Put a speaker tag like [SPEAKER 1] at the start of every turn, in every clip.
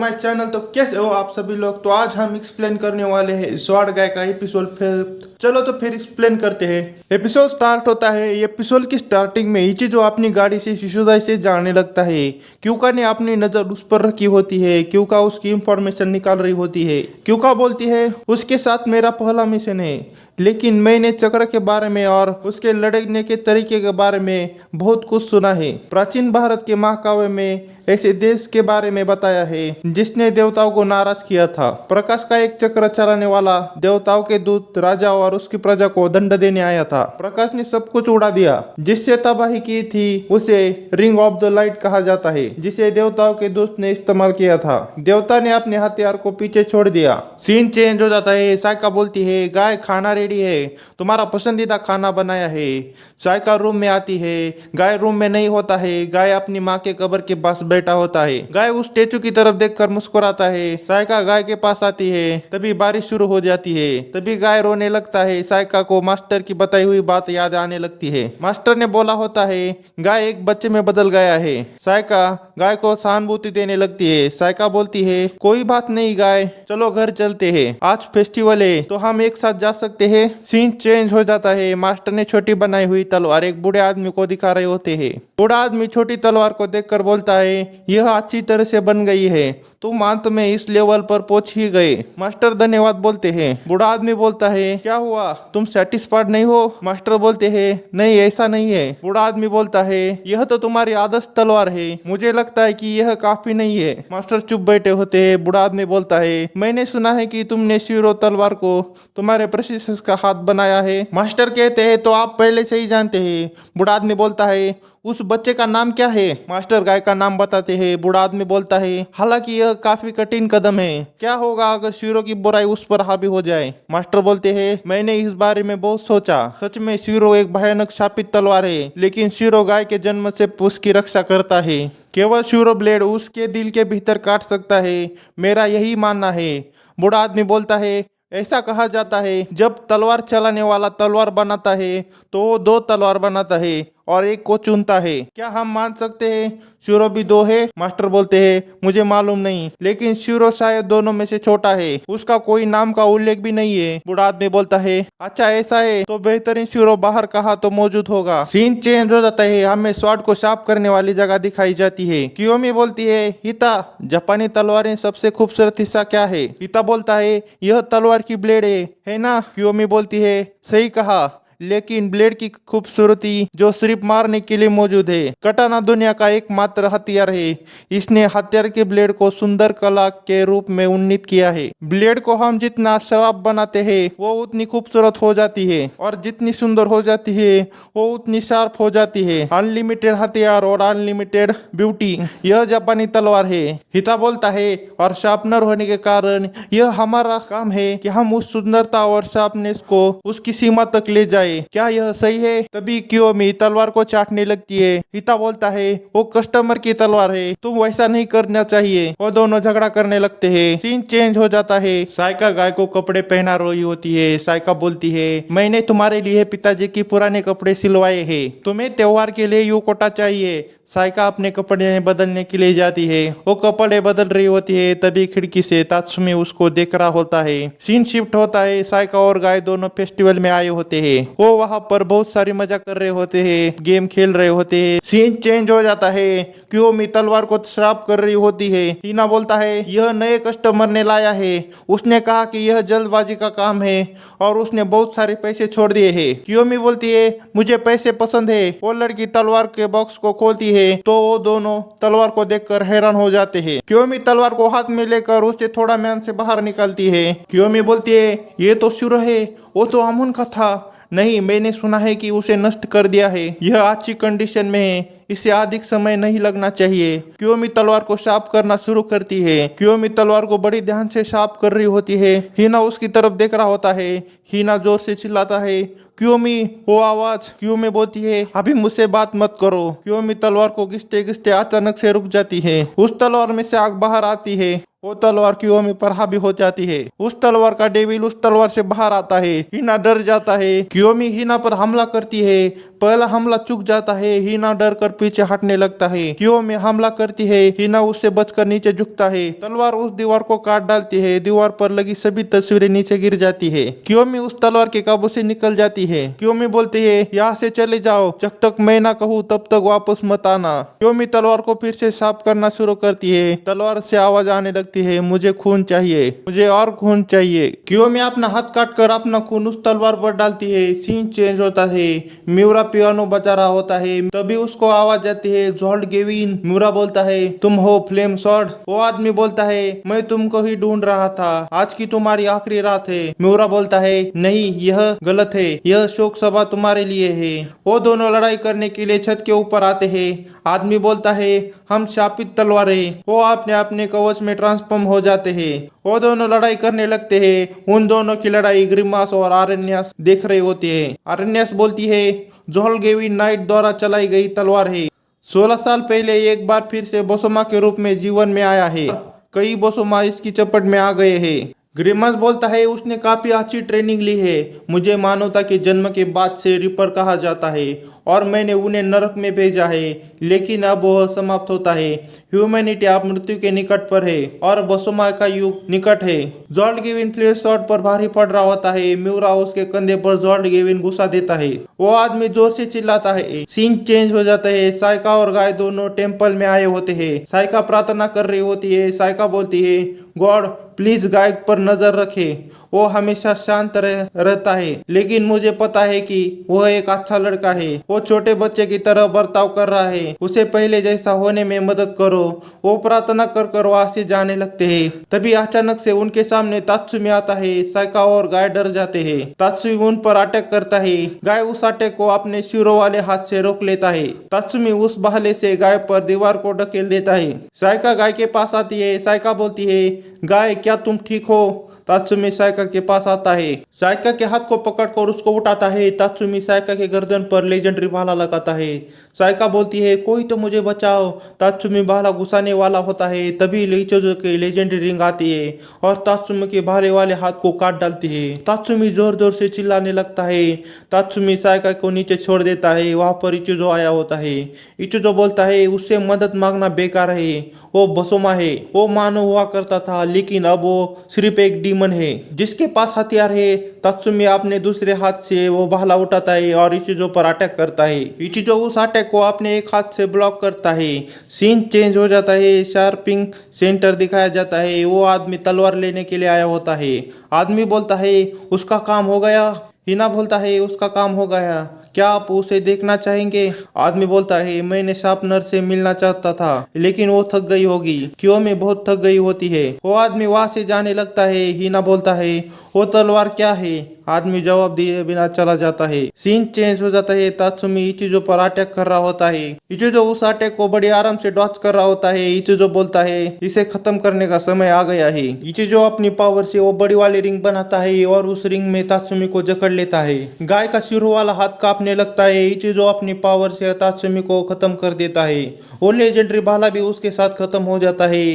[SPEAKER 1] My channel. तो कैसे हो आप सभी लोग। तो आज हम एक्सप्लेन करने वाले हैं स्वॉर्ड गाय का एपिसोड। फिर चलो तो फिर एक्सप्लेन करते हैं। एपिसोड स्टार्ट होता है। एपिसोड की स्टार्टिंग में इची जो अपनी गाड़ी से शिशुदाई से जाने लगता है। क्यूका ने अपनी नजर उस पर रखी होती है। क्यूका उसकी इंफॉर्मेशन निकाल रही होती है। क्यूका बोलती है उसके साथ मेरा पहला मिशन है, लेकिन मैंने चक्र के बारे में और उसके लड़ने के तरीके के बारे में बहुत कुछ सुना है। प्राचीन भारत के महाकाव्य में ऐसे देश के बारे में बताया है जिसने देवताओं को नाराज किया था। प्रकाश का एक चक्र चलाने वाला देवताओं के दूत राजा और उसकी प्रजा को दंड देने आया था। प्रकाश ने सब कुछ उड़ा दिया जिससे तबाही की थी। उसे रिंग ऑफ द लाइट कहा जाता है, जिसे देवताओं के दूत ने इस्तेमाल किया था। देवता ने अपने हथियार को पीछे छोड़ दिया। सीन चेंज हो जाता है। साइका बोलती है गाय खाना रेडी है, तुम्हारा पसंदीदा खाना बनाया है। साइका रूम में आती है। गाय रूम में नहीं होता है। गाय अपनी माँ के कब्र के पास बैठा होता है। गाय उस स्टेचू की तरफ देखकर मुस्कुराता है। साइका गाय के पास आती है। तभी बारिश शुरू हो जाती है। तभी गाय रोने लगता है। साइका को मास्टर की बताई हुई बात याद आने लगती है। मास्टर ने बोला होता है गाय एक बच्चे में बदल गया है। साइका गाय को सहानुभूति देने लगती है। साइका बोलती है कोई बात नहीं गाय, चलो घर चलते हैं, आज फेस्टिवल है तो हम एक साथ जा सकते हैं। सीन चेंज हो जाता है। मास्टर ने छोटी बनाई हुई तलवार एक बूढ़े आदमी को दिखा रहे होते हैं। बूढ़ा आदमी छोटी तलवार को देखकर बोलता है यह अच्छी तरह से बन गई है, तुम अंत में इस लेवल पर पहुंच ही गए। मास्टर धन्यवाद बोलते हैं। बूढ़ा आदमी बोलता है क्या हुआ, तुम सेटिस्फाइड नहीं हो। मास्टर बोलते हैं नहीं ऐसा नहीं है। बूढ़ा आदमी बोलता है यह तो तुम्हारी आदर्श तलवार है, मुझे लगता है कि यह काफी नहीं है। मास्टर चुप बैठे होते हैं। बूढ़ा आदमी बोलता है मैंने सुना है कि तुमने शिरो तलवार को तुम्हारे प्रशिक्षक का हाथ बनाया है। मास्टर कहते हैं तो आप पहले से ही जानते हैं। बूढ़ा आदमी बोलता है उस बच्चे का नाम क्या है। मास्टर गाय का नाम बताते हैं। बूढ़ा आदमी बोलता है हालांकि यह काफी कठिन कदम है, क्या होगा अगर शिरो की बुराई उस पर हावी हो जाए। मास्टर बोलते हैं मैंने इस बारे में बहुत सोचा, सच में शिरो एक भयानक शापित तलवार है, लेकिन शिरो गाय के जन्म से उसकी रक्षा करता है। केवल शिरो ब्लेड उसके दिल के भीतर काट सकता है, मेरा यही मानना है। बूढ़ा आदमी बोलता है ऐसा कहा जाता है जब तलवार चलाने वाला तलवार बनाता है तो वो दो तलवार बनाता है और एक को चुनता है। क्या हम मान सकते हैं शिरो भी दो है। मास्टर बोलते हैं मुझे मालूम नहीं, लेकिन शिरो शायद दोनों में से छोटा है, उसका कोई नाम का उल्लेख भी नहीं है। बूढ़ा आदमी बोलता है अच्छा ऐसा है तो बेहतरीन शिरो बाहर कहाँ तो मौजूद होगा। सीन चेंज हो जाता है। हमें स्वॉर्ड को साफ करने वाली जगह दिखाई जाती है। कियोमी बोलती है हिता जापानी तलवारें सबसे खूबसूरत हिस्सा क्या है। हिता बोलता है यह तलवार की ब्लेड है ना। कियोमी बोलती है सही कहा, लेकिन ब्लेड की खूबसूरती जो सिर्फ मारने के लिए मौजूद है। कटाना दुनिया का एकमात्र हथियार है। इसने हथियार के ब्लेड को सुंदर कला के रूप में उन्नीत किया है। ब्लेड को हम जितना शार्प बनाते हैं वो उतनी खूबसूरत हो जाती है, और जितनी सुंदर हो जाती है वो उतनी शार्प हो जाती है। अनलिमिटेड हथियार और अनलिमिटेड ब्यूटी, यह जापानी तलवार है। हिता बोलता है और शार्पनर होने के कारण यह हमारा काम है कि हम उस सुंदरता और शार्पनेस को उसकी सीमा तक ले जाए। क्या यह सही है। तभी कियोमी तलवार को चाटने लगती है। हिता बोलता है वो कस्टमर की तलवार है, तुम वैसा नहीं करना चाहिए। वो दोनों झगड़ा करने लगते हैं। सीन चेंज हो जाता है। साइका गाय को कपड़े पहना रही होती है। साइका बोलती है मैंने तुम्हारे लिए पिताजी की पुराने कपड़े सिलवाए हैं, तुम्हें त्योहार के लिए यू कोटा चाहिए। साइका अपने कपड़े बदलने के लिए जाती है। वो कपड़े बदल रही होती है। तभी खिड़की से तात्सुमी उसको देख रहा होता है। सीन शिफ्ट होता है। साइका और गाय दोनों फेस्टिवल में आए होते हैं। वो वहां पर बहुत सारी मजा कर रहे होते हैं, गेम खेल रहे होते हैं। सीन चेंज हो जाता है। कियोमी तलवार को श्राप कर रही होती है। हीना बोलता है यह नए कस्टमर ने लाया है, उसने कहा कि यह जल्दबाजी का काम है और उसने बहुत सारे पैसे छोड़ दिए हैं। कियोमी बोलती है मुझे पैसे पसंद है। वो लड़की तलवार के बॉक्स को खोलती है तो वो दोनों तलवार को देखकर हैरान हो जाते हैं। कियोमी तलवार को हाथ में लेकर उसे थोड़ा म्यान से बाहर निकालती है। कियोमी बोलती है ये तो शिरो है, वो तो अमुन का था। नहीं, मैंने सुना है कि उसे नष्ट कर दिया है। यह अच्छी कंडीशन में है, इसे अधिक समय नहीं लगना चाहिए। कियोमी तलवार को साफ करना शुरू करती है। कियोमी तलवार को बड़ी ध्यान से साफ कर रही होती है। हीना उसकी तरफ देख रहा होता है। हीना जोर से चिल्लाता है कियोमी वो आवाज। कियोमी बोलती है अभी मुझसे बात मत करो। कियोमी तलवार को घिसते घिसते अचानक से रुक जाती है। उस तलवार में से आग बाहर आती है वो तलवार कियोमी पर हावी हो जाती है। उस तलवार का डेविल उस तलवार से बाहर आता है। हिना डर जाता है। कियोमी हिना पर हमला करती है। पहला हमला चूक जाता है। हिना डर कर पीछे हटने लगता है। कियोमी हमला करती है। हिना उससे बचकर नीचे झुकता है। तलवार उस दीवार को काट डालती है। दीवार पर लगी सभी तस्वीरें नीचे गिर जाती है। कियोमी उस तलवार के काबू से निकल जाती है। कियोमी बोलती है, यहाँ से चले जाओ, जब तक मैं ना कहूँ तब तक वापस मत आना। कियोमी तलवार को फिर से साफ करना शुरू करती है। तलवार से आवाज आने लगती है, मुझे खून चाहिए, मुझे और खून चाहिए। कियोमी अपना हाथ काट कर अपना खून उस तलवार पर डालती है। सीन चेंज होता है। म्यूरा पियानो बजा रहा होता है। तभी उसको आवाज आती है, जोल्ड गेविन। म्यूरा बोलता है, तुम हो फ्लेम स्वॉर्ड। वो आदमी बोलता है, मैं तुमको ही ढूंढ रहा था, आज की तुम्हारी आखिरी रात है। म्यूरा बोलता है, नहीं, यह गलत है, यह शोक सभा तुम्हारे लिए है। वो दोनों लड़ाई करने के लिए छत के ऊपर आते हैं। आदमी बोलता है, हम शापित तलवारें। वो अपने अपने कवच में ट्रांसफॉर्म हो जाते हैं। वो दोनों लड़ाई करने लगते हैं। उन दोनों की लड़ाई ग्रिमास और आरण्यस देख रही होती है। आरण्यस बोलती है, जोल गेविन नाइट द्वारा चलाई गई तलवार है। 16 साल पहले एक बार फिर से बोसोमा के रूप में जीवन में आया है। कई बोसोमा इसकी चपेट में आ गए हैं। ग्रिमास बोलता है, उसने काफी अच्छी ट्रेनिंग ली है। मुझे मानवता के जन्म के बाद से रिपर कहा जाता है और मैंने उन्हें नरक में भेजा है, लेकिन अब वह समाप्त होता है। ह्यूमैनिटी अब मृत्यु के निकट पर है और बोसोमा का युग निकट है। जोल्ड गेविन फ्लेयर शॉट पर भारी पड़ रहा होता है। म्यूरा उसके कंधे पर जोल्ड गेविन घुसा देता है। वो आदमी जोर से चिल्लाता है। सीन चेंज हो जाता है। साइका और गाय दोनों टेम्पल में आए होते हैं। साइका प्रार्थना कर रही होती है। साइका बोलती है, गॉड प्लीज गाय पर नजर रखे। वो हमेशा शांत रहता है, लेकिन मुझे पता है कि वह एक अच्छा लड़का है। वो छोटे बच्चे की तरह बर्ताव कर रहा है। उसे पहले जैसा होने में मदद करो। वो प्रार्थना कर कर वहां से जाने लगते हैं। तभी अचानक से उनके सामने तात्सुमी आता है। साइका और गाय डर जाते हैं। तात्सुमी उन पर अटैक करता है। गाय उस अटैक को अपने सिरों वाले हाथ से रोक लेता है। तात्सुमी उस बहाले से गाय पर दीवार को ढकेल देता है। साइका गाय के पास आती है। साइका बोलती है, गाय क्या तुम ठीक हो? तात्सुमी साइका के पास आता है। साइका के हाथ को पकड़कर उसको उठाता है। तात्सुमी साइका के गर्दन पर लेजेंडरी भाला लगाता है। साइका बोलती है, कोई तो मुझे बचाओ। तात्सुमी भाला घुसाने वाला होता है। तभी लीचोजो की लेजेंडरी रिंग आती है और तात्सुमी के भाले वाले हाथ को काट डालती है। तात्सुमी जोर जोर से चिल्लाने लगता है। तात्सुमी साइका को नीचे छोड़ देता है। वहां पर इचुजो आया होता है। इचुजो बोलता है, उससे मदद मांगना बेकार है, वो बसोमा है। वो मानव हुआ करता था, लेकिन अब वो सिर्फ एक डीमन है जिसके पास हथियार है। तात्सुमी अपने दूसरे हाथ से वो भाला उठाता है और इचिजो पर अटैक करता है। इचिजो उस अटैक को अपने एक हाथ से ब्लॉक करता है। सीन चेंज हो जाता है। शार्पिंग सेंटर दिखाया जाता है। वो आदमी तलवार लेने के लिए आया होता है। आदमी बोलता है, उसका काम हो गया। हिना बोलता है, उसका काम हो गया, क्या आप उसे देखना चाहेंगे? आदमी बोलता है, मैंने शार्पनर से मिलना चाहता था, लेकिन वो थक गई होगी। कियोमी बहुत थक गई होती है। वो आदमी वहां से जाने लगता है। हिना बोलता है, वो तलवार क्या है? आदमी जवाब दिए बिना चला जाता है। सीन चेंज हो जाता है। तात्सुमी इचिजो पर अटैक कर रहा होता है। इचिजो उस अटैक को बड़ी आराम से डॉच कर रहा होता है। इचिजो बोलता है, इसे खत्म करने का समय आ गया है। इचिजो अपनी पावर से वो बड़ी वाली रिंग बनाता है और उस रिंग में तात्सुमी को जकड़ लेता है। गाय का सिरों वाला हाथ कांपने लगता है। इचिजो अपनी पावर से तात्सुमी को खत्म कर देता है। वो लेजेंडरी भाला भी उसके साथ खत्म हो जाता है।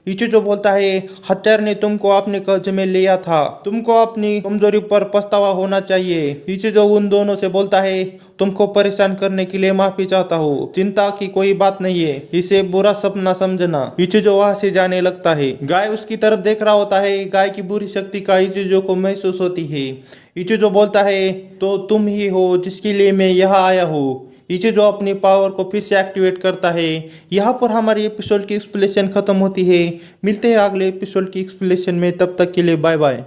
[SPEAKER 1] इचिजो बोलता है, हत्यार ने तुमको अपने कब्जे में लिया था, तुमको अपनी कमजोरी पर पछतावा होना चाहिए। इचिजो उन दोनों से बोलता है, तुमको परेशान करने के लिए माफी चाहता हूँ, चिंता की कोई बात नहीं है, इसे बुरा सपना समझना। इचिजो वहां से जाने लगता है। गाय उसकी तरफ देख रहा होता है। गाय की बुरी शक्ति का इचिजो को महसूस होती है। इचिजो बोलता है, तो तुम ही हो जिसके लिए मैं यहाँ आया हूँ। इचिजो अपनी पावर को फिर से एक्टिवेट करता है। यहाँ पर हमारी एपिसोड की एक्सप्लेनेशन खत्म होती है। मिलते हैं अगले एपिसोड की एक्सप्लेनेशन में, तब तक के लिए बाय बाय।